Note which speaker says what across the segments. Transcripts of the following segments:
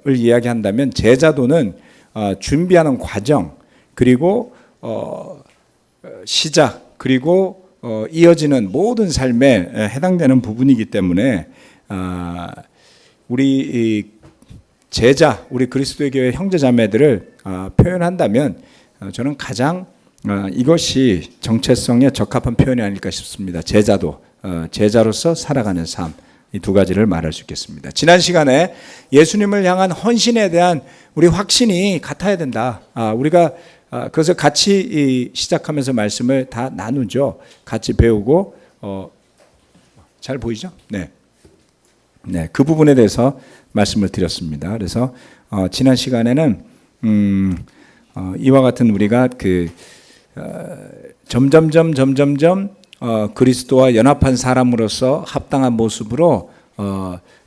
Speaker 1: 이야기한다면 제자도는 준비하는 과정, 그리고 시작, 그리고 이어지는 모든 삶에 해당되는 부분이기 때문에 우리 제자, 우리 그리스도의 교회 형제자매들을 표현한다면 저는 가장 이것이 정체성에 적합한 표현이 아닐까 싶습니다. 제자도, 제자로서 살아가는 삶, 이 두 가지를 말할 수 있겠습니다. 지난 시간에 예수님을 향한 헌신에 대한 우리 확신이 같아야 된다. 우리가 그래서 같이 시작하면서 말씀을 다 나누죠. 같이 배우고 잘 보이죠? 네, 그 부분에 대해서 말씀을 드렸습니다. 그래서 지난 시간에는 이와 같은 우리가 점점점 그리스도와 연합한 사람으로서 합당한 모습으로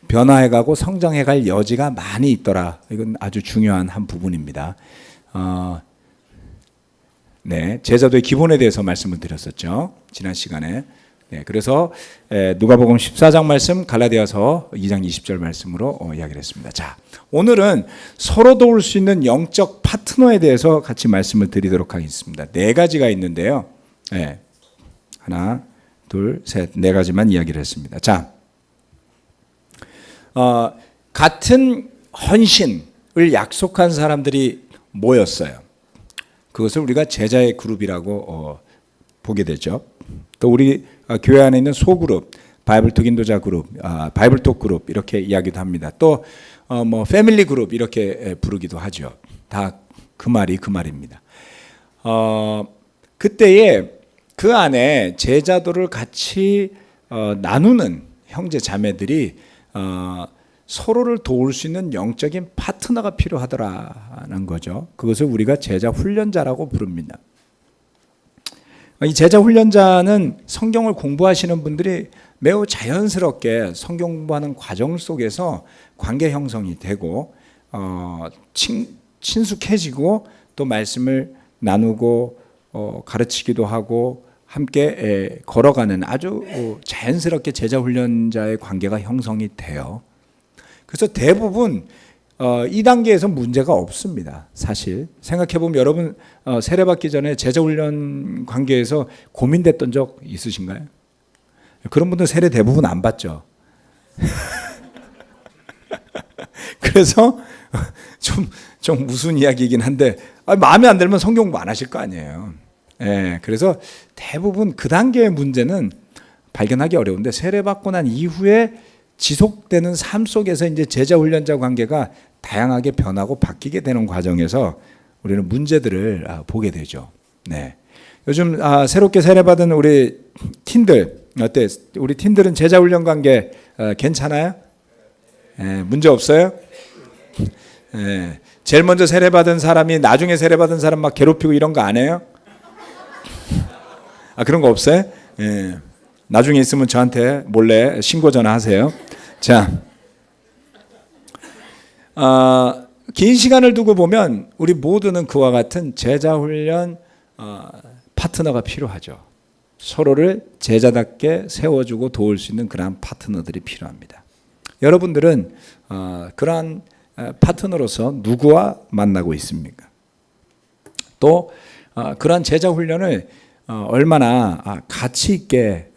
Speaker 1: 변화해가고 성장해갈 여지가 많이 있더라. 이건 아주 중요한 한 부분입니다. 네, 제자도의 기본에 대해서 말씀을 드렸었죠. 지난 시간에. 네, 그래서 누가복음 14장 말씀, 갈라디아서 2장 20절 말씀으로 이야기를 했습니다. 자, 오늘은 서로 도울 수 있는 영적 파트너에 대해서 같이 말씀을 드리도록 하겠습니다. 네 가지가 있는데요. 네, 하나, 둘, 셋, 네 가지만 이야기를 했습니다. 자, 같은 헌신을 약속한 사람들이 모였어요. 그것을 우리가 제자의 그룹이라고 보게 되죠. 또 우리 교회 안에 있는 소그룹, 바이블톡 인도자 그룹, 바이블톡 그룹 이렇게 이야기도 합니다. 또 패밀리 그룹 이렇게 부르기도 하죠. 다 그 말입니다. 그때에 그 안에 제자도를 같이 나누는 형제 자매들이 서로를 도울 수 있는 영적인 파트너가 필요하더라는 거죠. 그것을 우리가 제자 훈련자라고 부릅니다. 이 제자 훈련자는 성경을 공부하시는 분들이 매우 자연스럽게 성경 공부하는 과정 속에서 관계 형성이 되고 친숙해지고 또 말씀을 나누고 가르치기도 하고 함께 걸어가는 아주 자연스럽게 제자 훈련자의 관계가 형성이 돼요. 그래서 대부분 이 단계에서 문제가 없습니다. 사실 생각해보면 여러분 세례받기 전에 제자 훈련 관계에서 고민됐던 적 있으신가요? 그런 분들 세례 대부분 안 받죠. 그래서 좀 무슨 이야기이긴 한데 마음에 안 들면 성경 공부 안 하실 거 아니에요. 예, 그래서 대부분 그 단계의 문제는 발견하기 어려운데 세례받고 난 이후에 지속되는 삶 속에서 이제 제자 훈련자 관계가 다양하게 변하고 바뀌게 되는 과정에서 우리는 문제들을 보게 되죠. 네. 요즘 새롭게 세례받은 우리 틴들 어때? 우리 틴들은 제자 훈련 관계 괜찮아요? 문제 없어요? 제일 먼저 세례받은 사람이 나중에 세례받은 사람 막 괴롭히고 이런 거 안 해요? 그런 거 없어요? 나중에 있으면 저한테 몰래 신고 전화하세요. 자, 긴 시간을 두고 보면 우리 모두는 그와 같은 제자 훈련 파트너가 필요하죠. 서로를 제자답게 세워주고 도울 수 있는 그러한 파트너들이 필요합니다. 여러분들은 그러한 파트너로서 누구와 만나고 있습니까? 또 그러한 제자 훈련을 얼마나 가치 있게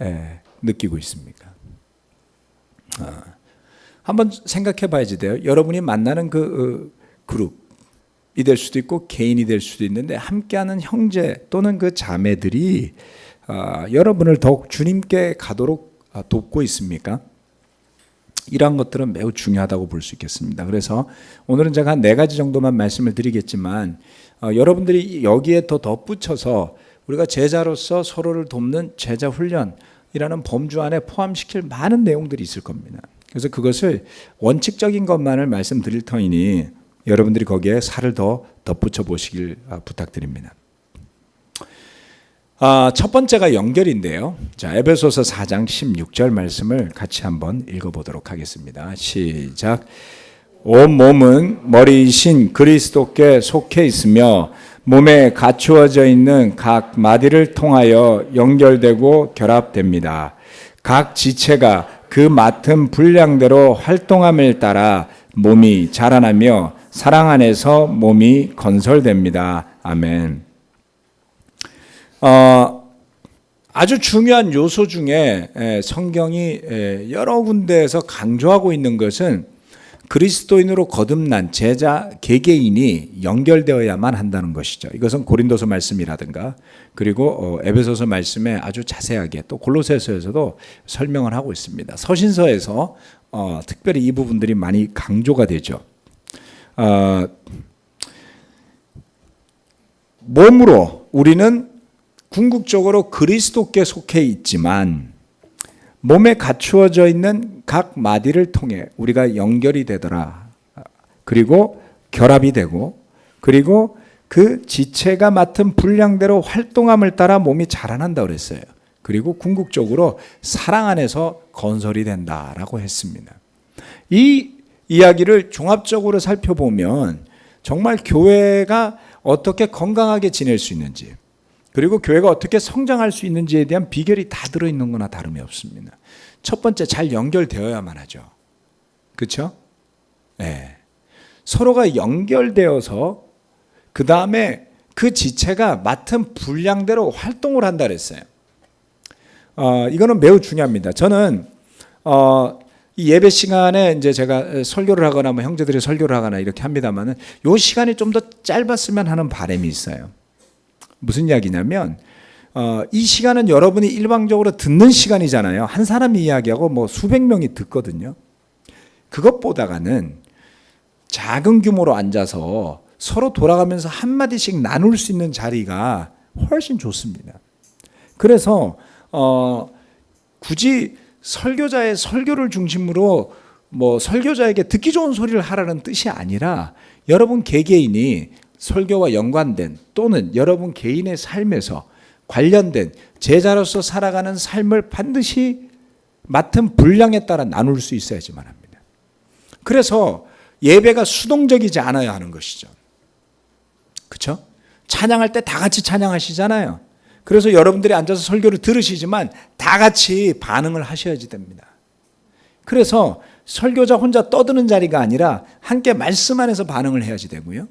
Speaker 1: 느끼고 있습니까? 한번 생각해 봐야지 돼요. 여러분이 만나는 그 그룹이 될 수도 있고 개인이 될 수도 있는데 함께하는 형제 또는 그 자매들이 여러분을 더욱 주님께 가도록 돕고 있습니까? 이러한 것들은 매우 중요하다고 볼 수 있겠습니다. 그래서 오늘은 제가 한 4가지 정도만 말씀을 드리겠지만 여러분들이 여기에 더 덧붙여서 우리가 제자로서 서로를 돕는 제자 훈련이라는 범주 안에 포함시킬 많은 내용들이 있을 겁니다. 그래서 그것을 원칙적인 것만을 말씀드릴 터이니 여러분들이 거기에 살을 더 덧붙여 보시길 부탁드립니다. 첫 번째가 연결인데요. 자, 에베소서 4장 16절 말씀을 같이 한번 읽어보도록 하겠습니다. 시작. 온 몸은 머리이신 그리스도께 속해 있으며 몸에 갖추어져 있는 각 마디를 통하여 연결되고 결합됩니다. 각 지체가 그 맡은 분량대로 활동함을 따라 몸이 자라나며 사랑 안에서 몸이 건설됩니다. 아멘. 아주 중요한 요소 중에 성경이 여러 군데에서 강조하고 있는 것은 그리스도인으로 거듭난 제자 개개인이 연결되어야만 한다는 것이죠. 이것은 고린도서 말씀이라든가 그리고 에베소서 말씀에 아주 자세하게 또 골로새서에서도 설명을 하고 있습니다. 서신서에서 특별히 이 부분들이 많이 강조가 되죠. 몸으로 우리는 궁극적으로 그리스도께 속해 있지만 몸에 갖추어져 있는 각 마디를 통해 우리가 연결이 되더라. 그리고 결합이 되고 그리고 그 지체가 맡은 분량대로 활동함을 따라 몸이 자라난다 그랬어요. 그리고 궁극적으로 사랑 안에서 건설이 된다라고 했습니다. 이 이야기를 종합적으로 살펴보면 정말 교회가 어떻게 건강하게 지낼 수 있는지 그리고 교회가 어떻게 성장할 수 있는지에 대한 비결이 다 들어있는 거나 다름이 없습니다. 첫 번째, 잘 연결되어야만 하죠. 그렇죠? 네. 서로가 연결되어서 그 다음에 그 지체가 맡은 분량대로 활동을 한다 그랬어요. 이거는 매우 중요합니다. 저는 이 예배 시간에 이제 제가 설교를 하거나 뭐 형제들이 설교를 하거나 이렇게 합니다만은 요 시간이 좀 더 짧았으면 하는 바람이 있어요. 무슨 이야기냐면 이 시간은 여러분이 일방적으로 듣는 시간이잖아요. 한 사람이 이야기하고 뭐 수백 명이 듣거든요. 그것보다는 작은 규모로 앉아서 서로 돌아가면서 한마디씩 나눌 수 있는 자리가 훨씬 좋습니다. 그래서 굳이 설교자의 설교를 중심으로 뭐 설교자에게 듣기 좋은 소리를 하라는 뜻이 아니라 여러분 개개인이 설교와 연관된 또는 여러분 개인의 삶에서 관련된 제자로서 살아가는 삶을 반드시 맡은 분량에 따라 나눌 수 있어야지만 합니다. 그래서 예배가 수동적이지 않아야 하는 것이죠. 그렇죠? 찬양할 때 다 같이 찬양하시잖아요. 그래서 여러분들이 앉아서 설교를 들으시지만 다 같이 반응을 하셔야지 됩니다. 그래서 설교자 혼자 떠드는 자리가 아니라 함께 말씀 안에서 반응을 해야지 되고요.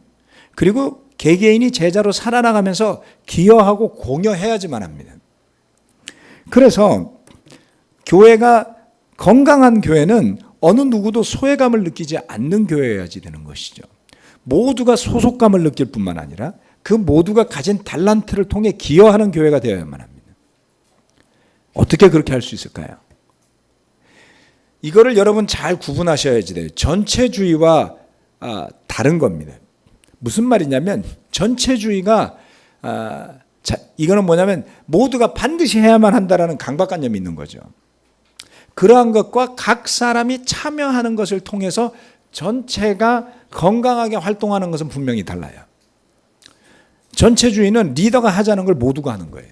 Speaker 1: 그리고 개개인이 제자로 살아나가면서 기여하고 공여해야지만 합니다. 그래서 교회가 건강한 교회는 어느 누구도 소외감을 느끼지 않는 교회여야지 되는 것이죠. 모두가 소속감을 느낄 뿐만 아니라 그 모두가 가진 달란트를 통해 기여하는 교회가 되어야만 합니다. 어떻게 그렇게 할 수 있을까요? 이거를 여러분 잘 구분하셔야지 돼요. 전체주의와 다른 겁니다. 무슨 말이냐면 전체주의가 이거는 뭐냐면 모두가 반드시 해야만 한다라는 강박관념이 있는 거죠. 그러한 것과 각 사람이 참여하는 것을 통해서 전체가 건강하게 활동하는 것은 분명히 달라요. 전체주의는 리더가 하자는 걸 모두가 하는 거예요.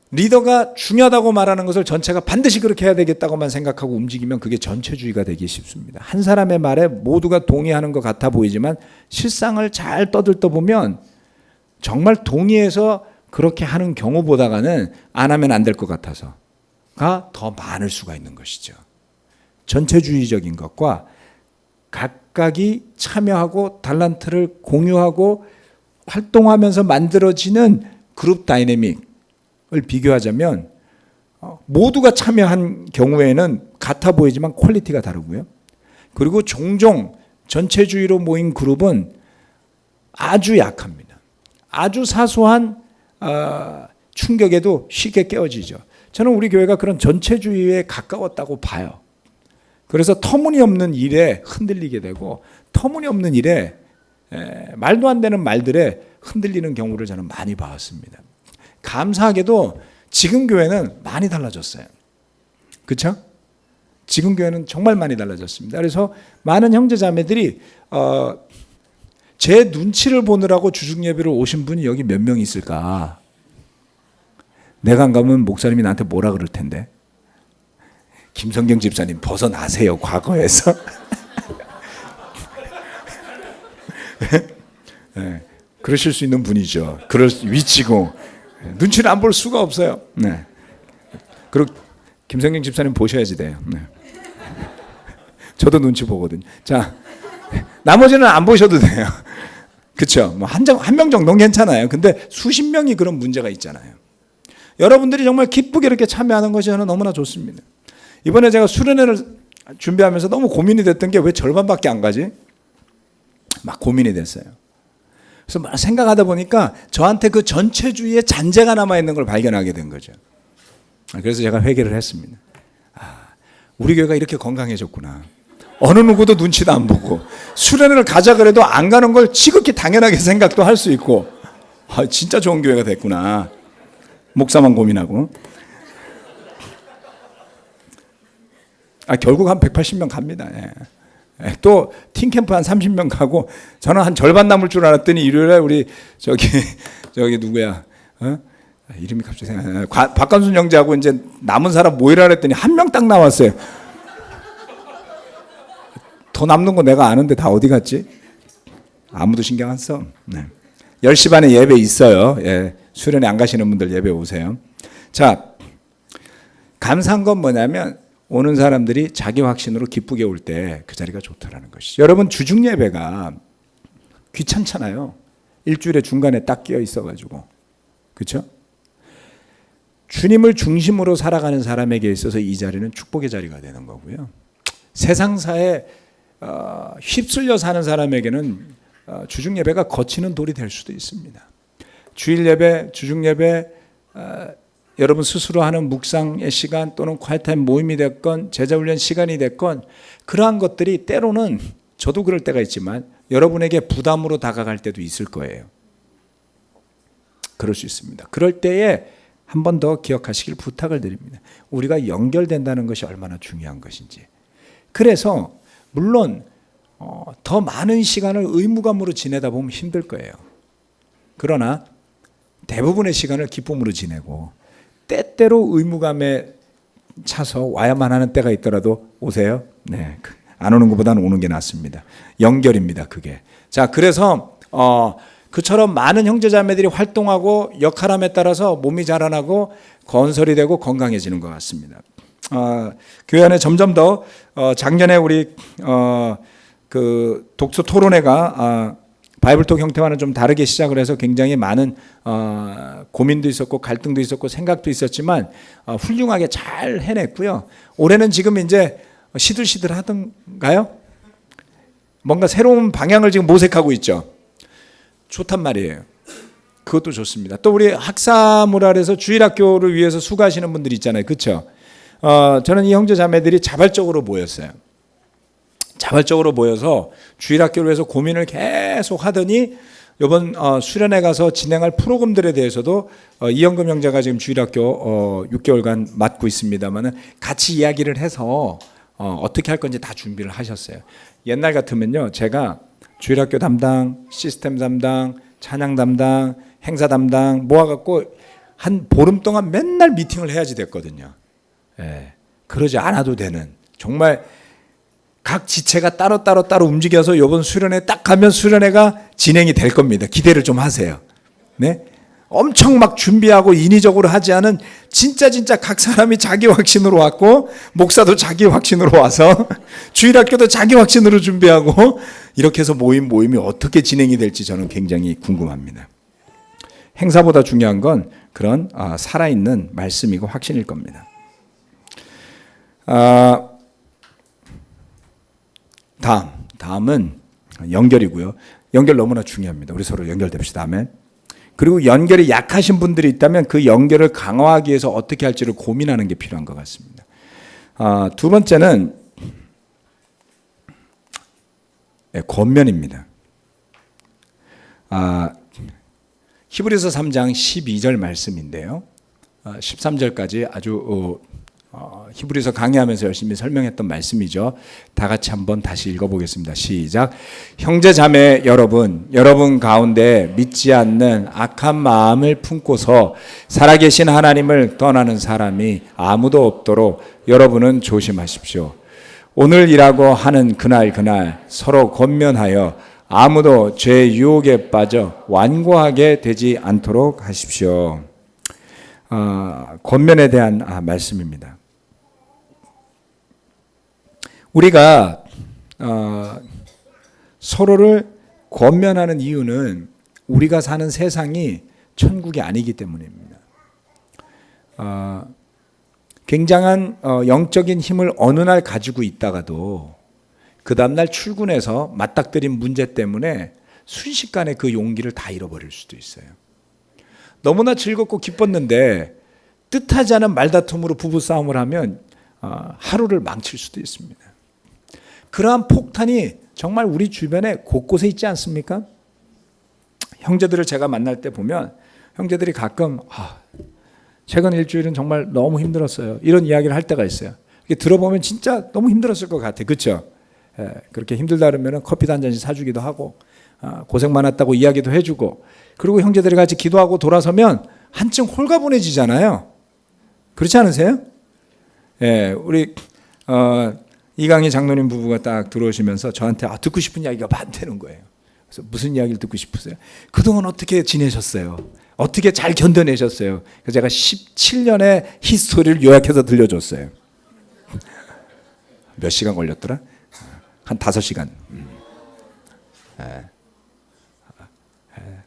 Speaker 1: 리더가 중요하다고 말하는 것을 전체가 반드시 그렇게 해야 되겠다고만 생각하고 움직이면 그게 전체주의가 되기 쉽습니다. 한 사람의 말에 모두가 동의하는 것 같아 보이지만 실상을 잘 떠들다 보면 정말 동의해서 그렇게 하는 경우보다는 안 하면 안 될 것 같아서가 더 많을 수가 있는 것이죠. 전체주의적인 것과 각각이 참여하고 달란트를 공유하고 활동하면서 만들어지는 그룹 다이내믹 을 비교하자면 모두가 참여한 경우에는 같아 보이지만 퀄리티가 다르고요. 그리고 종종 전체주의로 모인 그룹은 아주 약합니다. 아주 사소한 충격에도 쉽게 깨어지죠. 저는 우리 교회가 그런 전체주의에 가까웠다고 봐요. 그래서 터무니없는 일에 흔들리게 되고 터무니없는 일에 말도 안 되는 말들에 흔들리는 경우를 저는 많이 봤습니다. 감사하게도 지금 교회는 많이 달라졌어요. 그렇죠? 지금 교회는 정말 많이 달라졌습니다. 그래서 많은 형제자매들이 제 눈치를 보느라고 주중예배를 오신 분이 여기 몇 명 있을까? 내가 안 가면 목사님이 나한테 뭐라 그럴 텐데. 김성경 집사님 벗어나세요, 과거에서. 네, 그러실 수 있는 분이죠. 그럴 위치고. 눈치를 안 볼 수가 없어요. 네. 그리고 김성경 집사님 보셔야지 돼요. 네. 저도 눈치 보거든요. 자, 나머지는 안 보셔도 돼요. 그렇죠? 뭐 한 명 정도는 괜찮아요. 근데 수십 명이 그런 문제가 있잖아요. 여러분들이 정말 기쁘게 이렇게 참여하는 것이 저는 너무나 좋습니다. 이번에 제가 수련회를 준비하면서 너무 고민이 됐던 게 왜 절반밖에 안 가지? 막 고민이 됐어요. 그래서 막 생각하다 보니까 저한테 그 전체주의의 잔재가 남아있는 걸 발견하게 된 거죠. 그래서 제가 회개를 했습니다. 우리 교회가 이렇게 건강해졌구나. 어느 누구도 눈치도 안 보고 수련회를 가자 그래도 안 가는 걸 지극히 당연하게 생각도 할 수 있고 진짜 좋은 교회가 됐구나. 목사만 고민하고. 결국 한 180명 갑니다. 예. 또 팀캠프 한 30명 가고 저는 한 절반 남을 줄 알았더니 일요일에 우리 저기 누구야? 이름이 갑자기 생각나요. 박관순 형제하고 이제 남은 사람 모이라 그랬더니 한 명 딱 나왔어요. 더 남는 거 내가 아는데 다 어디 갔지? 아무도 신경 안 써. 네. 10시 반에 예배 있어요. 예. 수련회 안 가시는 분들 예배 오세요. 자, 감사한 건 뭐냐면 오는 사람들이 자기 확신으로 기쁘게 올 때 그 자리가 좋다라는 것이죠. 여러분 주중 예배가 귀찮잖아요. 일주일에 중간에 딱 끼어 있어가지고. 그렇죠? 주님을 중심으로 살아가는 사람에게 있어서 이 자리는 축복의 자리가 되는 거고요. 세상사에 휩쓸려 사는 사람에게는 주중 예배가 거치는 돌이 될 수도 있습니다. 주일 예배, 주중 예배, 여러분 스스로 하는 묵상의 시간 또는 콰이타임 모임이 됐건 제자훈련 시간이 됐건 그러한 것들이 때로는 저도 그럴 때가 있지만 여러분에게 부담으로 다가갈 때도 있을 거예요. 그럴 수 있습니다. 그럴 때에 한 번 더 기억하시길 부탁을 드립니다. 우리가 연결된다는 것이 얼마나 중요한 것인지. 그래서 물론 더 많은 시간을 의무감으로 지내다 보면 힘들 거예요. 그러나 대부분의 시간을 기쁨으로 지내고 때때로 의무감에 차서 와야만 하는 때가 있더라도 오세요. 네, 안 오는 것보다는 오는 게 낫습니다. 연결입니다, 그게. 자, 그래서 그처럼 많은 형제자매들이 활동하고 역할함에 따라서 몸이 자라나고 건설이 되고 건강해지는 것 같습니다. 교회 안에 점점 더 작년에 우리 그 독서 토론회가 바이블톡 형태와는 좀 다르게 시작을 해서 굉장히 많은 고민도 있었고 갈등도 있었고 생각도 있었지만 훌륭하게 잘 해냈고요. 올해는 지금 이제 시들시들하던가요? 뭔가 새로운 방향을 지금 모색하고 있죠. 좋단 말이에요. 그것도 좋습니다. 또 우리 학사모랄에서 주일학교를 위해서 수고하시는 분들이 있잖아요. 그렇죠? 저는 이 형제 자매들이 자발적으로 모였어요. 자발적으로 모여서 주일학교를 위해서 고민을 계속 하더니 이번 수련회 가서 진행할 프로그램들에 대해서도 이영금 형제가 지금 주일학교 6개월간 맡고 있습니다만 같이 이야기를 해서 어떻게 할 건지 다 준비를 하셨어요. 옛날 같으면요, 제가 주일학교 담당, 시스템 담당, 찬양 담당, 행사 담당 모아갖고 한 보름 동안 맨날 미팅을 해야지 됐거든요. 예, 그러지 않아도 되는, 정말 각 지체가 따로 움직여서 이번 수련회 딱 가면 수련회가 진행이 될 겁니다. 기대를 좀 하세요. 네? 엄청 막 준비하고 인위적으로 하지 않은 진짜 각 사람이 자기 확신으로 왔고 목사도 자기 확신으로 와서 주일학교도 자기 확신으로 준비하고 이렇게 해서 모임이 어떻게 진행이 될지 저는 굉장히 궁금합니다. 행사보다 중요한 건 그런 살아있는 말씀이고 확신일 겁니다. 다음은 연결이고요. 연결 너무나 중요합니다. 우리 서로 연결됩시다. 아멘. 그리고 연결이 약하신 분들이 있다면 그 연결을 강화하기 위해서 어떻게 할지를 고민하는 게 필요한 것 같습니다. 두 번째는 권면입니다. 히브리서 3장 12절 말씀인데요. 13절까지 아주 히브리서 강의하면서 열심히 설명했던 말씀이죠. 다 같이 한번 다시 읽어보겠습니다. 시작. 형제 자매 여러분 가운데 믿지 않는 악한 마음을 품고서 살아계신 하나님을 떠나는 사람이 아무도 없도록 여러분은 조심하십시오. 오늘이라고 하는 그날 서로 권면하여 아무도 죄의 유혹에 빠져 완고하게 되지 않도록 하십시오. 권면에 대한 말씀입니다. 우리가 서로를 권면하는 이유는 우리가 사는 세상이 천국이 아니기 때문입니다. 굉장한 영적인 힘을 어느 날 가지고 있다가도 그 다음날 출근해서 맞닥뜨린 문제 때문에 순식간에 그 용기를 다 잃어버릴 수도 있어요. 너무나 즐겁고 기뻤는데 뜻하지 않은 말다툼으로 부부싸움을 하면 하루를 망칠 수도 있습니다. 그러한 폭탄이 정말 우리 주변에 곳곳에 있지 않습니까? 형제들을 제가 만날 때 보면 형제들이 가끔 최근 일주일은 정말 너무 힘들었어요, 이런 이야기를 할 때가 있어요. 이게 들어보면 진짜 너무 힘들었을 것 같아요. 그렇죠? 그렇게 힘들다 그러면 커피도 한 잔씩 사주기도 하고 고생 많았다고 이야기도 해주고, 그리고 형제들이 같이 기도하고 돌아서면 한층 홀가분해지잖아요. 그렇지 않으세요? 우리 이강희 장로님 부부가 딱 들어오시면서 저한테 듣고 싶은 이야기가 많다는 거예요. 그래서 무슨 이야기를 듣고 싶으세요? 그동안 어떻게 지내셨어요? 어떻게 잘 견뎌내셨어요? 그래서 제가 17년의 히스토리를 요약해서 들려줬어요. 몇 시간 걸렸더라? 한 5시간.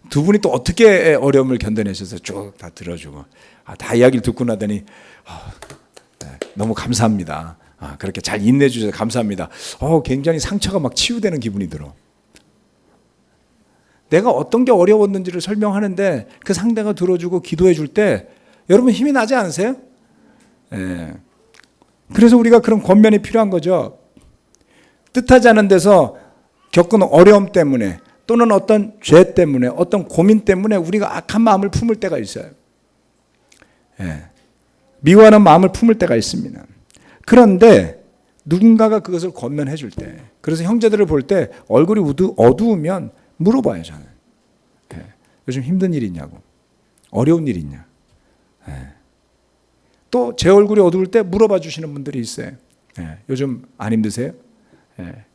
Speaker 1: 두 분이 또 어떻게 어려움을 견뎌내셔서 쭉 다 들어주고, 다 이야기를 듣고 나더니 너무 감사합니다. 그렇게 잘 인내해 주셔서 감사합니다. 굉장히 상처가 막 치유되는 기분이 들어. 내가 어떤 게 어려웠는지를 설명하는데 그 상대가 들어주고 기도해 줄 때 여러분 힘이 나지 않으세요? 그래서 우리가 그런 권면이 필요한 거죠. 뜻하지 않은 데서 겪은 어려움 때문에 또는 어떤 죄 때문에 어떤 고민 때문에 우리가 악한 마음을 품을 때가 있어요. 미워하는 마음을 품을 때가 있습니다. 그런데 누군가가 그것을 권면해 줄 때, 그래서 형제들을 볼 때 얼굴이 어두우면 물어봐요. 저는 요즘 힘든 일 있냐고, 어려운 일 있냐. 또 제 얼굴이 어두울 때 물어봐 주시는 분들이 있어요. 요즘 안 힘드세요?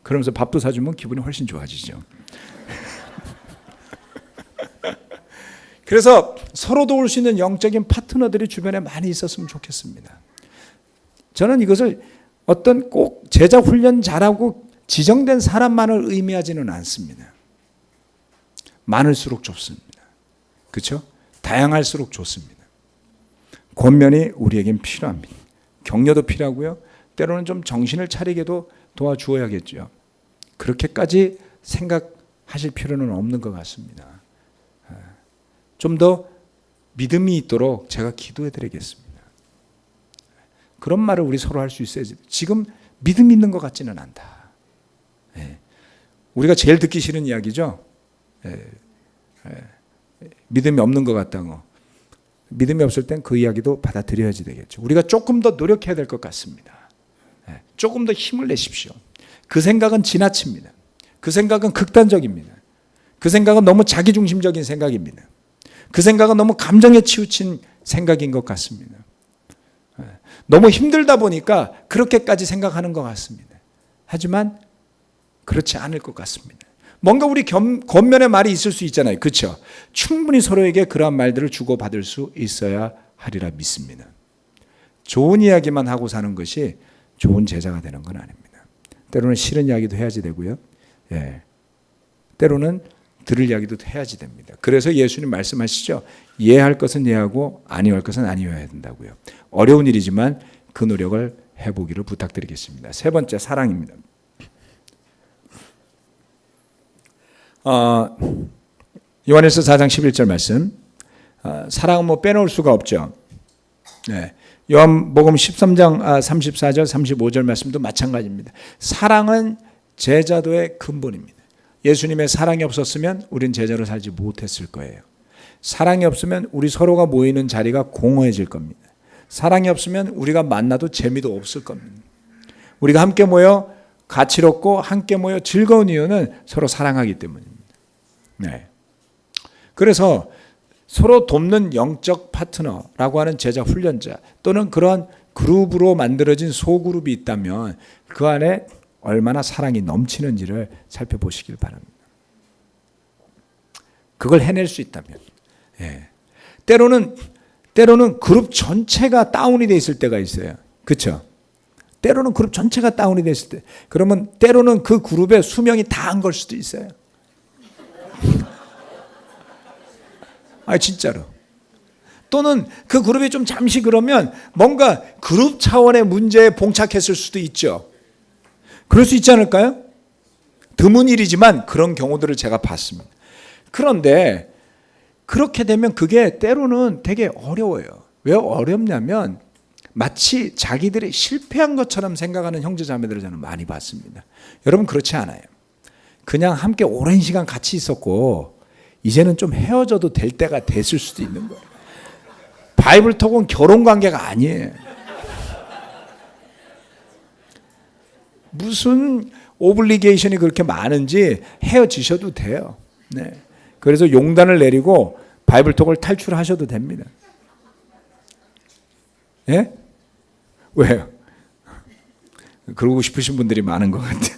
Speaker 1: 그러면서 밥도 사주면 기분이 훨씬 좋아지죠. 그래서 서로 도울 수 있는 영적인 파트너들이 주변에 많이 있었으면 좋겠습니다. 저는 이것을 어떤 꼭 제자 훈련 잘하고 지정된 사람만을 의미하지는 않습니다. 많을수록 좋습니다. 그렇죠? 다양할수록 좋습니다. 권면이 우리에겐 필요합니다. 격려도 필요하고요. 때로는 좀 정신을 차리게도 도와주어야겠죠. 그렇게까지 생각하실 필요는 없는 것 같습니다. 좀 더 믿음이 있도록 제가 기도해 드리겠습니다. 그런 말을 우리 서로 할 수 있어야지. 지금 믿음 있는 것 같지는 않다. 우리가 제일 듣기 싫은 이야기죠. 믿음이 없는 것 같다고. 믿음이 없을 땐 그 이야기도 받아들여야지 되겠죠. 우리가 조금 더 노력해야 될 것 같습니다. 조금 더 힘을 내십시오. 그 생각은 지나칩니다. 그 생각은 극단적입니다. 그 생각은 너무 자기중심적인 생각입니다. 그 생각은 너무 감정에 치우친 생각인 것 같습니다. 너무 힘들다 보니까 그렇게까지 생각하는 것 같습니다. 하지만 그렇지 않을 것 같습니다. 뭔가 우리 권면의 말이 있을 수 있잖아요. 그렇죠? 충분히 서로에게 그러한 말들을 주고받을 수 있어야 하리라 믿습니다. 좋은 이야기만 하고 사는 것이 좋은 제자가 되는 건 아닙니다. 때로는 싫은 이야기도 해야지 되고요. 때로는 들을 이야기도 해야지 됩니다. 그래서 예수님 말씀하시죠. 예할 것은 예하고 아니할 것은 아니어야 된다고요. 어려운 일이지만 그 노력을 해보기를 부탁드리겠습니다. 세 번째, 사랑입니다. 요한일서 4장 11절 말씀. 사랑은 뭐 빼놓을 수가 없죠. 요한복음 13장 34절 35절 말씀도 마찬가지입니다. 사랑은 제자도의 근본입니다. 예수님의 사랑이 없었으면 우린 제자로 살지 못했을 거예요. 사랑이 없으면 우리 서로가 모이는 자리가 공허해질 겁니다. 사랑이 없으면 우리가 만나도 재미도 없을 겁니다. 우리가 함께 모여 가치롭고 함께 모여 즐거운 이유는 서로 사랑하기 때문입니다. 그래서 서로 돕는 영적 파트너라고 하는 제자 훈련자 또는 그런 그룹으로 만들어진 소그룹이 있다면 그 안에 얼마나 사랑이 넘치는지를 살펴보시길 바랍니다. 그걸 해낼 수 있다면. 때로는 그룹 전체가 다운이 돼 있을 때가 있어요. 그렇죠? 때로는 그룹 전체가 다운이 됐을 때, 그러면 때로는 그 그룹의 수명이 다 한 걸 수도 있어요. 진짜로. 또는 그 그룹이 좀 잠시 그러면 뭔가 그룹 차원의 문제에 봉착했을 수도 있죠. 그럴 수 있지 않을까요? 드문 일이지만 그런 경우들을 제가 봤습니다. 그런데 그렇게 되면 그게 때로는 되게 어려워요. 왜 어렵냐면 마치 자기들이 실패한 것처럼 생각하는 형제자매들을 저는 많이 봤습니다. 여러분 그렇지 않아요. 그냥 함께 오랜 시간 같이 있었고 이제는 좀 헤어져도 될 때가 됐을 수도 있는 거예요. 바이블톡은 결혼관계가 아니에요. 무슨 오블리게이션이 그렇게 많은지 헤어지셔도 돼요. 네. 그래서 용단을 내리고 바이블톡을 탈출하셔도 됩니다. 예? 왜요? 그러고 싶으신 분들이 많은 것 같아요.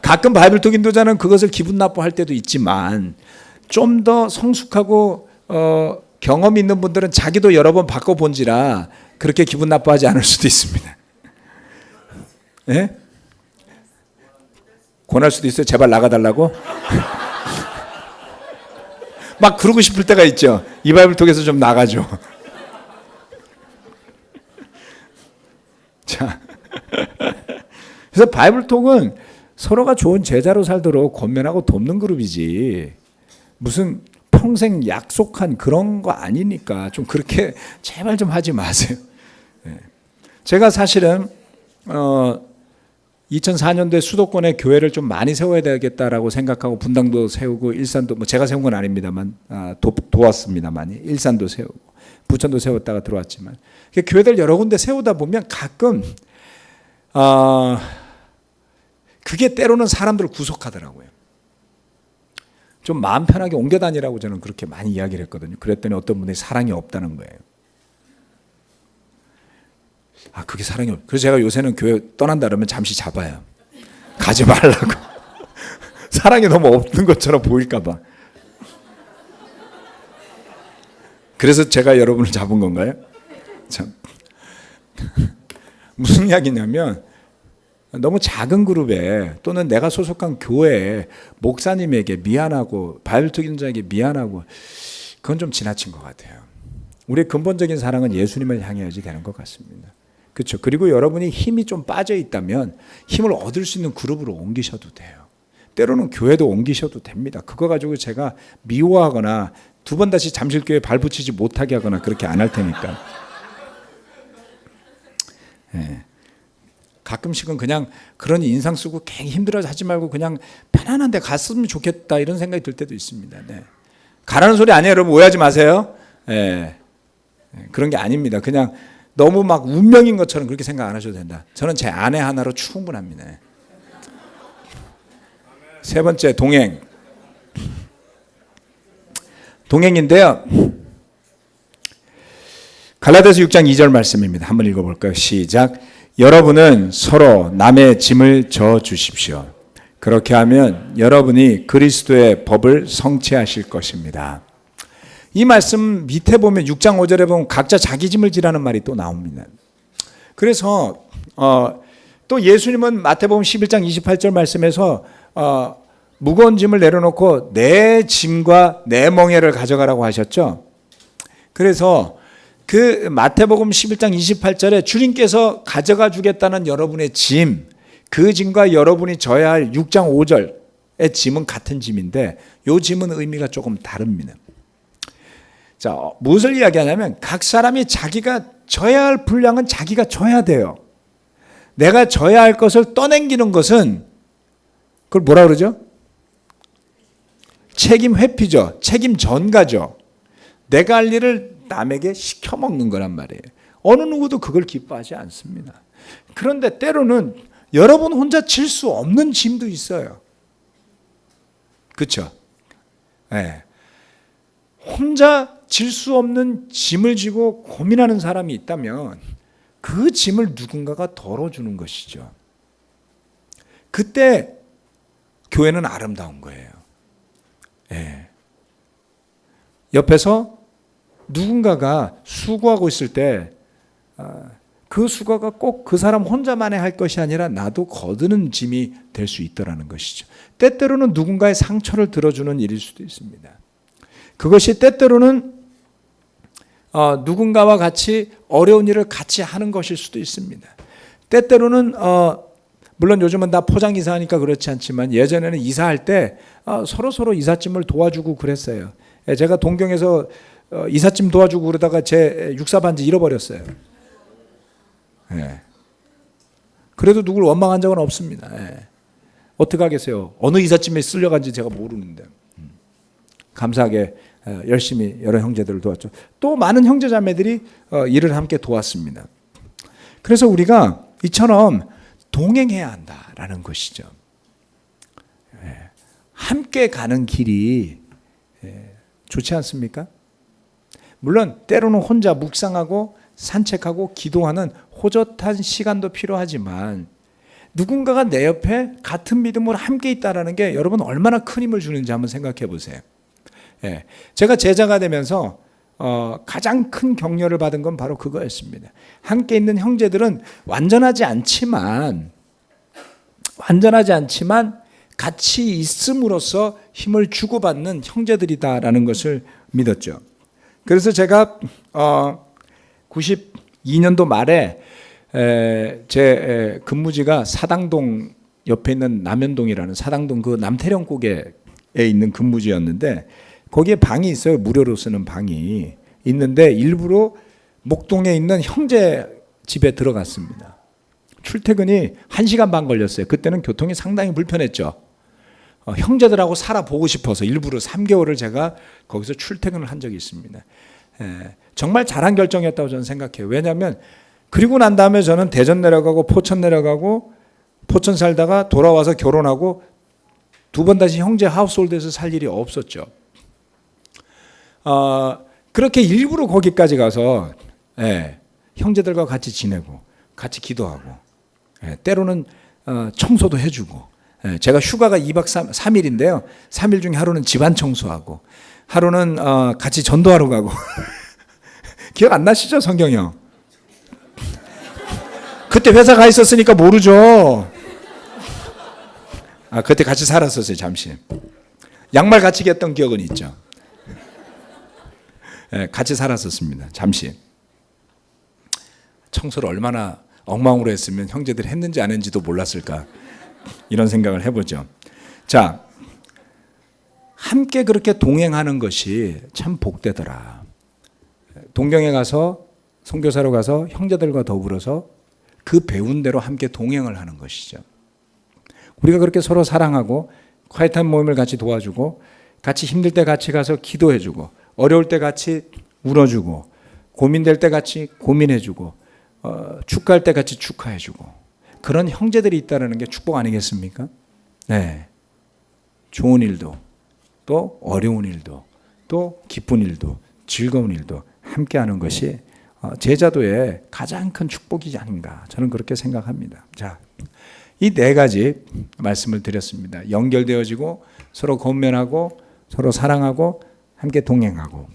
Speaker 1: 가끔 바이블톡 인도자는 그것을 기분 나빠할 때도 있지만 좀 더 성숙하고 경험 있는 분들은 자기도 여러 번 바꿔본지라 그렇게 기분 나빠하지 않을 수도 있습니다. 예? 권할 수도 있어요. 제발 나가달라고? 막 그러고 싶을 때가 있죠. 이 바이블톡에서 좀 나가죠. 자, 그래서 바이블톡은 서로가 좋은 제자로 살도록 권면하고 돕는 그룹이지 무슨 평생 약속한 그런 거 아니니까 좀 그렇게 제발 좀 하지 마세요. 제가 사실은 2004년도에 수도권에 교회를 좀 많이 세워야 되겠다라고 생각하고 분당도 세우고 일산도 뭐 제가 세운 건 아닙니다만 도왔습니다만 일산도 세우고 부천도 세웠다가 들어왔지만 교회들 여러 군데 세우다 보면 가끔 그게 때로는 사람들을 구속하더라고요. 좀 마음 편하게 옮겨 다니라고 저는 그렇게 많이 이야기를 했거든요. 그랬더니 어떤 분이 사랑이 없다는 거예요. 그게 사랑이 없. 그래서 제가 요새는 교회 떠난다 그러면 잠시 잡아요. 가지 말라고. 사랑이 너무 없는 것처럼 보일까 봐. 그래서 제가 여러분을 잡은 건가요? 참. 무슨 이야기냐면 너무 작은 그룹에 또는 내가 소속한 교회에 목사님에게 미안하고 바이블톡 인도자에게 미안하고 그건 좀 지나친 것 같아요. 우리의 근본적인 사랑은 예수님을 향해야지 되는 것 같습니다. 그렇죠. 그리고 여러분이 힘이 좀 빠져 있다면 힘을 얻을 수 있는 그룹으로 옮기셔도 돼요. 때로는 교회도 옮기셔도 됩니다. 그거 가지고 제가 미워하거나 두 번 다시 잠실교회 발붙이지 못하게 하거나 그렇게 안 할 테니까. 네. 가끔씩은 그냥 그런 인상 쓰고 괜히 힘들어서 하지 말고 그냥 편안한 데 갔으면 좋겠다 이런 생각이 들 때도 있습니다. 네. 가라는 소리 아니에요. 여러분 오해하지 마세요. 네. 그런 게 아닙니다. 그냥 너무 막 운명인 것처럼 그렇게 생각 안 하셔도 된다. 저는 제 아내 하나로 충분합니다. 세 번째 동행. 동행인데요. 갈라디아서 6장 2절 말씀입니다. 한번 읽어볼까요? 시작. 여러분은 서로 남의 짐을 져 주십시오. 그렇게 하면 여러분이 그리스도의 법을 성취하실 것입니다. 이 말씀 밑에 보면 6장 5절에 보면 각자 자기 짐을 지라는 말이 또 나옵니다. 그래서 또 예수님은 마태복음 11장 28절 말씀에서 무거운 짐을 내려놓고 내 짐과 내 멍에를 가져가라고 하셨죠. 그래서 그 마태복음 11장 28절에 주님께서 가져가 주겠다는 여러분의 짐, 그 짐과 여러분이 져야 할 6장 5절의 짐은 같은 짐인데 이 짐은 의미가 조금 다릅니다. 자, 무엇을 이야기하냐면 각 사람이 자기가 져야 할 분량은 자기가 져야 돼요. 내가 져야 할 것을 떠넘기는 것은 그걸 뭐라 그러죠? 책임 회피죠. 책임 전가죠. 내가 할 일을 남에게 시켜먹는 거란 말이에요. 어느 누구도 그걸 기뻐하지 않습니다. 그런데 때로는 여러분 혼자 질 수 없는 짐도 있어요. 그렇죠? 네. 혼자 질 수 없는 짐을 지고 고민하는 사람이 있다면 그 짐을 누군가가 덜어주는 것이죠. 그때 교회는 아름다운 거예요. 네. 옆에서 누군가가 수고하고 있을 때 그 수고가 꼭 그 사람 혼자만의 할 것이 아니라 나도 거두는 짐이 될 수 있더라는 것이죠. 때때로는 누군가의 상처를 들어주는 일일 수도 있습니다. 그것이 때때로는 누군가와 같이 어려운 일을 같이 하는 것일 수도 있습니다. 때때로는 물론 요즘은 다 포장 이사하니까 그렇지 않지만 예전에는 이사할 때 서로 이삿짐을 도와주고 그랬어요. 제가 동경에서 이삿짐 도와주고 그러다가 제 육사 반지 잃어버렸어요. 그래도 누굴 원망한 적은 없습니다. 어떻게 하겠어요? 어느 이삿짐에 쓸려간지 제가 모르는데 감사하게 열심히 여러 형제들을 도왔죠. 또 많은 형제자매들이 일을 함께 도왔습니다. 그래서 우리가 이처럼 동행해야 한다라는 것이죠. 함께 가는 길이 좋지 않습니까? 물론 때로는 혼자 묵상하고 산책하고 기도하는 호젓한 시간도 필요하지만 누군가가 내 옆에 같은 믿음으로 함께 있다는 게 여러분 얼마나 큰 힘을 주는지 한번 생각해 보세요. 제가 제자가 되면서 가장 큰 격려를 받은 건 바로 그거였습니다. 함께 있는 형제들은 완전하지 않지만 같이 있음으로써 힘을 주고받는 형제들이다라는 것을 믿었죠. 그래서 제가 92년도 말에 제 근무지가 사당동 옆에 있는 남현동이라는 사당동 그 남태령곡에 있는 근무지였는데 거기에 방이 있어요. 무료로 쓰는 방이 있는데 일부러 목동에 있는 형제 집에 들어갔습니다. 출퇴근이 1시간 반 걸렸어요. 그때는 교통이 상당히 불편했죠. 형제들하고 살아보고 싶어서 일부러 3개월을 제가 거기서 출퇴근을 한 적이 있습니다. 정말 잘한 결정이었다고 저는 생각해요. 왜냐하면 그리고 난 다음에 저는 대전 내려가고 포천 내려가고 포천 살다가 돌아와서 결혼하고 2번 다시 형제 하우스홀드에서 살 일이 없었죠. 그렇게 일부러 거기까지 가서 형제들과 같이 지내고 같이 기도하고 때로는 청소도 해주고 제가 휴가가 2박 3일인데요. 3일 중에 하루는 집안 청소하고 하루는 같이 전도하러 가고 기억 안 나시죠, 성경이 형? 그때 회사 가 있었으니까 모르죠. 그때 같이 살았었어요. 잠시 양말 같이 겠던 기억은 있죠. 같이 살았었습니다. 잠시 청소를 얼마나 엉망으로 했으면 형제들이 했는지 안 했는지도 몰랐을까 이런 생각을 해보죠. 자, 함께 그렇게 동행하는 것이 참 복되더라. 동경에 가서 선교사로 가서 형제들과 더불어서 그 배운 대로 함께 동행을 하는 것이죠. 우리가 그렇게 서로 사랑하고 콰이트한 모임을 같이 도와주고 같이 힘들 때 같이 가서 기도해주고 어려울 때 같이 울어주고 고민될 때 같이 고민해주고 축하할 때 같이 축하해주고 그런 형제들이 있다는 게 축복 아니겠습니까? 네, 좋은 일도 또 어려운 일도 또 기쁜 일도 즐거운 일도 함께하는 것이 제자도의 가장 큰 축복이지 아닌가 저는 그렇게 생각합니다. 자, 이 4가지 말씀을 드렸습니다. 연결되어지고 서로 권면하고 서로 사랑하고 함께 동행하고.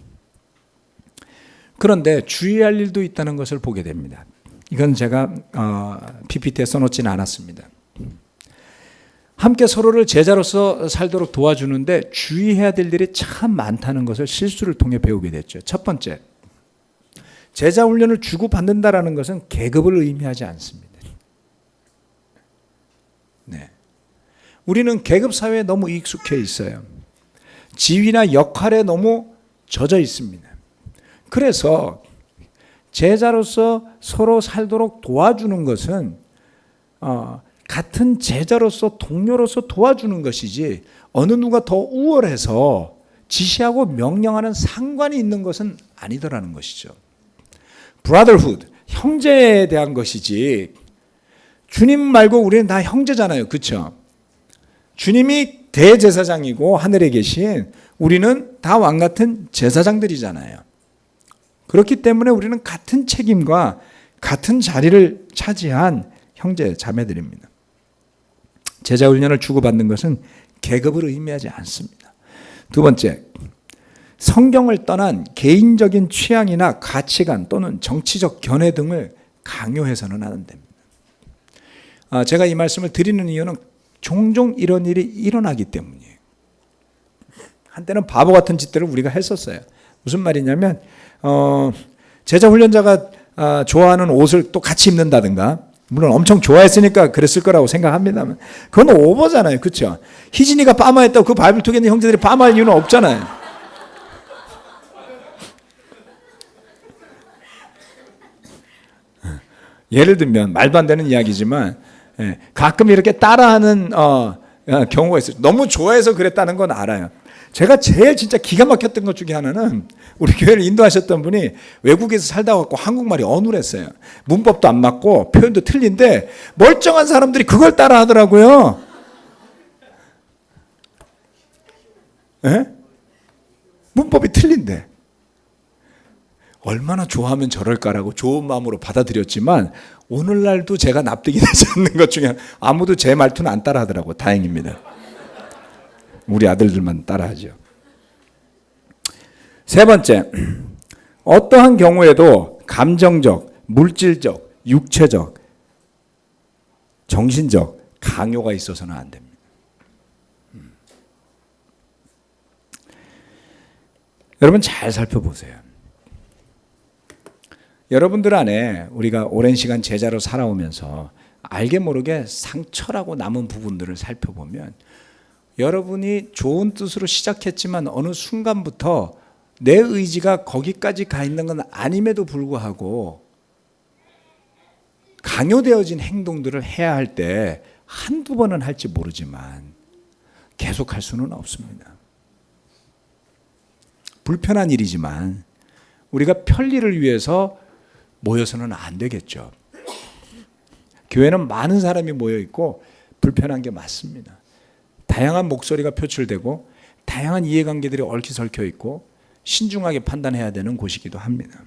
Speaker 1: 그런데 주의할 일도 있다는 것을 보게 됩니다. 이건 제가 PPT에 써놓지는 않았습니다. 함께 서로를 제자로서 살도록 도와주는데 주의해야 될 일이 참 많다는 것을 실수를 통해 배우게 됐죠. 첫 번째, 제자 훈련을 주고받는다라는 것은 계급을 의미하지 않습니다. 네. 우리는 계급 사회에 너무 익숙해 있어요. 지위나 역할에 너무 젖어 있습니다. 그래서 제자로서 서로 살도록 도와주는 것은 같은 제자로서 동료로서 도와주는 것이지 어느 누가 더 우월해서 지시하고 명령하는 상관이 있는 것은 아니더라는 것이죠. brotherhood, 형제에 대한 것이지 주님 말고 우리는 다 형제잖아요. 그렇죠? 주님이 대제사장이고 하늘에 계신 우리는 다 왕같은 제사장들이잖아요. 그렇기 때문에 우리는 같은 책임과 같은 자리를 차지한 형제 자매들입니다. 제자 훈련을 주고받는 것은 계급을 의미하지 않습니다. 두 번째, 성경을 떠난 개인적인 취향이나 가치관 또는 정치적 견해 등을 강요해서는 안 됩니다. 제가 이 말씀을 드리는 이유는 종종 이런 일이 일어나기 때문이에요. 한때는 바보 같은 짓들을 우리가 했었어요. 무슨 말이냐면 제자 훈련자가 좋아하는 옷을 또 같이 입는다든가, 물론 엄청 좋아했으니까 그랬을 거라고 생각합니다만 그건 오버잖아요. 그렇죠? 희진이가 파마했다고 그 바이블 투게 있는 형제들이 파마할 이유는 없잖아요. 예를 들면 말도 안 되는 이야기지만 가끔 이렇게 따라하는 경우가 있어요. 너무 좋아해서 그랬다는 건 알아요. 제가 제일 진짜 기가 막혔던 것 중에 하나는 우리 교회를 인도하셨던 분이 외국에서 살다 왔고 한국말이 어눌했어요. 문법도 안 맞고 표현도 틀린데 멀쩡한 사람들이 그걸 따라 하더라고요. 문법이 틀린데. 얼마나 좋아하면 저럴까라고 좋은 마음으로 받아들였지만 오늘날도 제가 납득이 되지 않는 것 중에 아무도 제 말투는 안 따라하더라고. 다행입니다. 우리 아들들만 따라하죠. 세 번째, 어떠한 경우에도 감정적, 물질적, 육체적, 정신적 강요가 있어서는 안 됩니다. 여러분 잘 살펴보세요. 여러분들 안에 우리가 오랜 시간 제자로 살아오면서 알게 모르게 상처라고 남은 부분들을 살펴보면 여러분이 좋은 뜻으로 시작했지만 어느 순간부터 내 의지가 거기까지 가 있는 건 아님에도 불구하고 강요되어진 행동들을 해야 할 때 한두 번은 할지 모르지만 계속 할 수는 없습니다. 불편한 일이지만 우리가 편리를 위해서 모여서는 안 되겠죠. 교회는 많은 사람이 모여 있고 불편한 게 맞습니다. 다양한 목소리가 표출되고 다양한 이해관계들이 얽혀서 있고 신중하게 판단해야 되는 곳이기도 합니다.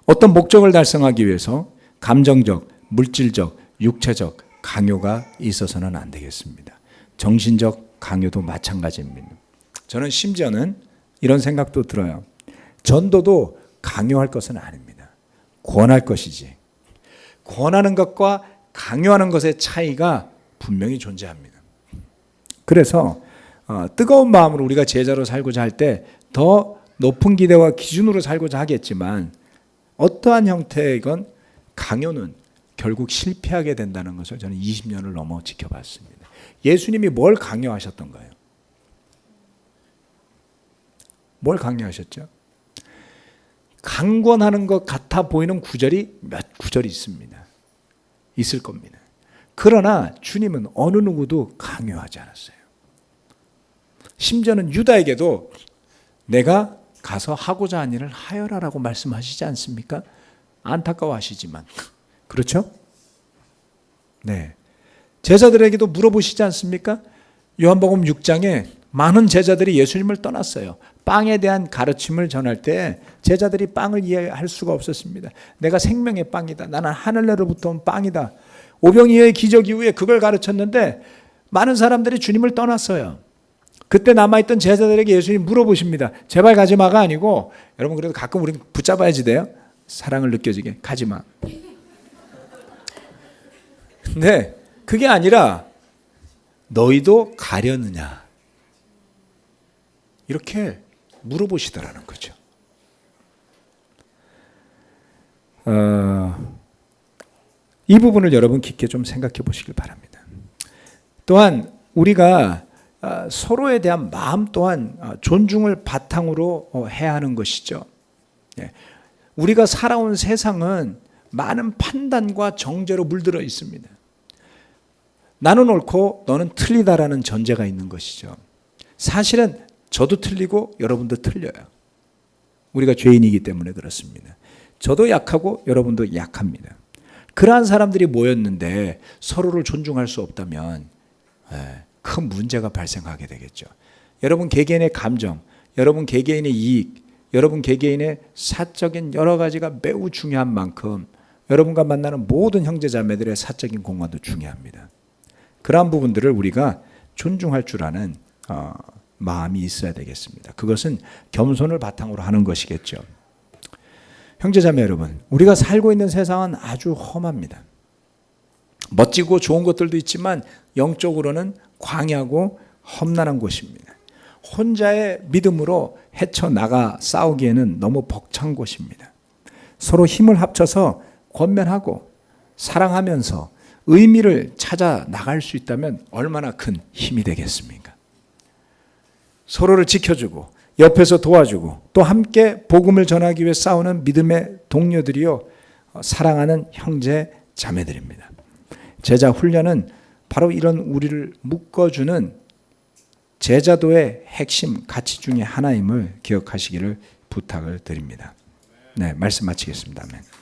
Speaker 1: 어떤 목적을 달성하기 위해서 감정적, 물질적, 육체적 강요가 있어서는 안 되겠습니다. 정신적 강요도 마찬가지입니다. 저는 심지어는 이런 생각도 들어요. 전도도 강요할 것은 아닙니다. 권할 것이지. 권하는 것과 강요하는 것의 차이가 분명히 존재합니다. 그래서 뜨거운 마음으로 우리가 제자로 살고자 할 때 더 높은 기대와 기준으로 살고자 하겠지만 어떠한 형태이건 강요는 결국 실패하게 된다는 것을 저는 20년을 넘어 지켜봤습니다. 예수님이 뭘 강요하셨던가요? 뭘 강요하셨죠? 강권하는 것 같아 보이는 구절이 몇 구절이 있습니다. 있을 겁니다. 그러나 주님은 어느 누구도 강요하지 않았어요. 심지어는 유다에게도 내가 가서 하고자 한 일을 하여라라고 말씀하시지 않습니까? 안타까워하시지만 그렇죠? 네. 제자들에게도 물어보시지 않습니까? 요한복음 6장에 많은 제자들이 예수님을 떠났어요. 빵에 대한 가르침을 전할 때 제자들이 빵을 이해할 수가 없었습니다. 내가 생명의 빵이다. 나는 하늘로부터 온 빵이다. 오병이어의 기적 이후에 그걸 가르쳤는데 많은 사람들이 주님을 떠났어요. 그때 남아있던 제자들에게 예수님 물어보십니다. 제발 가지마가 아니고 여러분 그래도 가끔 우리는 붙잡아야지 돼요. 사랑을 느껴지게. 가지마. 근데 그게 아니라 너희도 가려느냐 이렇게 물어보시더라는 거죠. 이 부분을 여러분 깊게 좀 생각해 보시길 바랍니다. 또한 우리가 서로에 대한 마음 또한 존중을 바탕으로 해야 하는 것이죠. 우리가 살아온 세상은 많은 판단과 정죄로 물들어 있습니다. 나는 옳고 너는 틀리다라는 전제가 있는 것이죠. 사실은 저도 틀리고 여러분도 틀려요. 우리가 죄인이기 때문에 그렇습니다. 저도 약하고 여러분도 약합니다. 그러한 사람들이 모였는데 서로를 존중할 수 없다면 큰 문제가 발생하게 되겠죠. 여러분 개개인의 감정, 여러분 개개인의 이익, 여러분 개개인의 사적인 여러 가지가 매우 중요한 만큼 여러분과 만나는 모든 형제자매들의 사적인 공간도 중요합니다. 그러한 부분들을 우리가 존중할 줄 아는 마음이 있어야 되겠습니다. 그것은 겸손을 바탕으로 하는 것이겠죠. 형제자매 여러분, 우리가 살고 있는 세상은 아주 험합니다. 멋지고 좋은 것들도 있지만 영적으로는 광야고 험난한 곳입니다. 혼자의 믿음으로 헤쳐나가 싸우기에는 너무 벅찬 곳입니다. 서로 힘을 합쳐서 권면하고 사랑하면서 의미를 찾아 나갈 수 있다면 얼마나 큰 힘이 되겠습니까? 서로를 지켜주고 옆에서 도와주고 또 함께 복음을 전하기 위해 싸우는 믿음의 동료들이요, 사랑하는 형제 자매들입니다. 제자 훈련은 바로 이런 우리를 묶어주는 제자도의 핵심 가치 중에 하나임을 기억하시기를 부탁을 드립니다. 네, 말씀 마치겠습니다. 아멘.